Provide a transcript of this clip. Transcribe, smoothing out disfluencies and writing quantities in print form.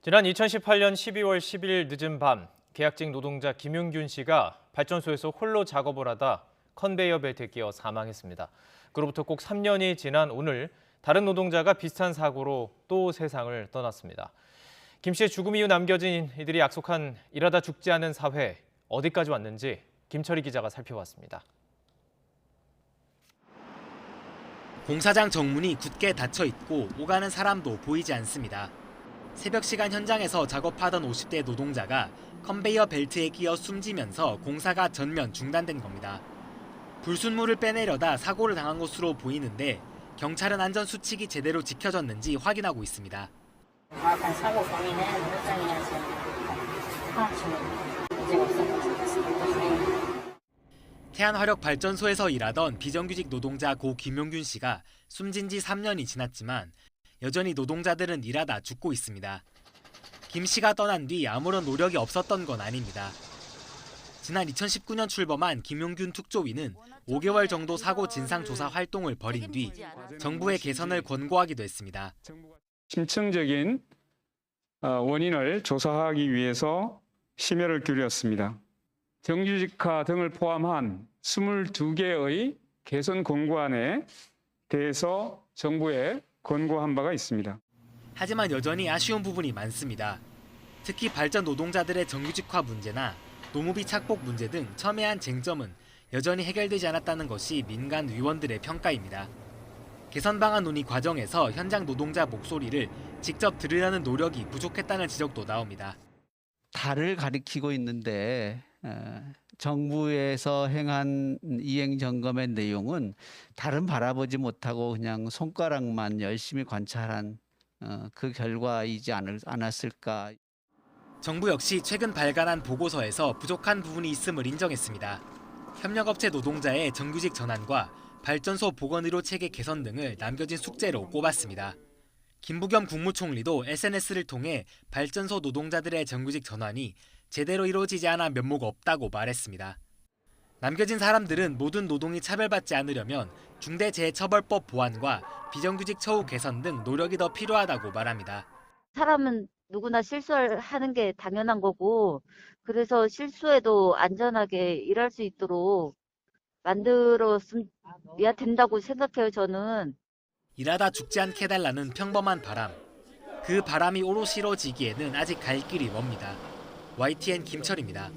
지난 2018년 12월 10일 늦은 밤 계약직 노동자 김용균 씨가 발전소에서 홀로 작업을 하다 컨베이어 벨트에 끼어 사망했습니다. 그로부터 꼭 3년이 지난 오늘 다른 노동자가 비슷한 사고로 또 세상을 떠났습니다. 김 씨의 죽음 이후 남겨진 이들이 약속한 일하다 죽지 않은 사회, 어디까지 왔는지 김철희 기자가 살펴봤습니다. 공사장 정문이 굳게 닫혀 있고 오가는 사람도 보이지 않습니다. 새벽 시간 현장에서 작업하던 50대 노동자가 컨베이어 벨트에 끼어 숨지면서 공사가 전면 중단된 겁니다. 불순물을 빼내려다 사고를 당한 것으로 보이는데 경찰은 안전 수칙이 제대로 지켜졌는지 확인하고 있습니다. 정확한 사고 범인은 현장에 지금 파악 중입니다. 문제가 없었던 것 같습니다. 태안화력발전소에서 일하던 비정규직 노동자 고 김용균 씨가 숨진 지 3년이 지났지만 여전히 노동자들은 일하다 죽고 있습니다. 김 씨가 떠난 뒤 아무런 노력이 없었던 건 아닙니다. 지난 2019년 출범한 김용균 특조위는 5개월 정도 사고 진상조사 활동을 벌인 뒤 정부의 개선을 권고하기도 했습니다. 심층적인 원인을 조사하기 위해서 심혈을 기울였습니다. 정규직화 등을 포함한 22개의 개선 권고안에 대해서 정부에 권고한 바가 있습니다. 하지만 여전히 아쉬운 부분이 많습니다. 특히 발전 노동자들의 정규직화 문제나 노무비 착복 문제 등 첨예한 쟁점은 여전히 해결되지 않았다는 것이 민간 위원들의 평가입니다. 개선 방안 논의 과정에서 현장 노동자 목소리를 직접 들으려는 노력이 부족했다는 지적도 나옵니다. 달을 가리키고 있는데 정부에서 행한 이행 점검의 내용은 달은 바라보지 못하고 그냥 손가락만 열심히 관찰한 그 결과이지 않았을까. 정부 역시 최근 발간한 보고서에서 부족한 부분이 있음을 인정했습니다. 협력업체 노동자의 정규직 전환과 발전소 보건의료 체계 개선 등을 남겨진 숙제로 꼽았습니다. 김부겸 국무총리도 SNS를 통해 발전소 노동자들의 정규직 전환이 제대로 이루어지지 않아 면모가 없다고 말했습니다. 남겨진 사람들은 모든 노동이 차별받지 않으려면 중대재해처벌법 보완과 비정규직 처우 개선 등 노력이 더 필요하다고 말합니다. 사람은 누구나 실수하는 게 당연한 거고, 그래서 실수해도 안전하게 일할 수 있도록 만들었어야 된다고 생각해요, 저는. 일하다 죽지 않게 해달라는 평범한 바람. 그 바람이 오롯이 이루어지기에는 아직 갈 길이 멉니다. YTN 김철입니다.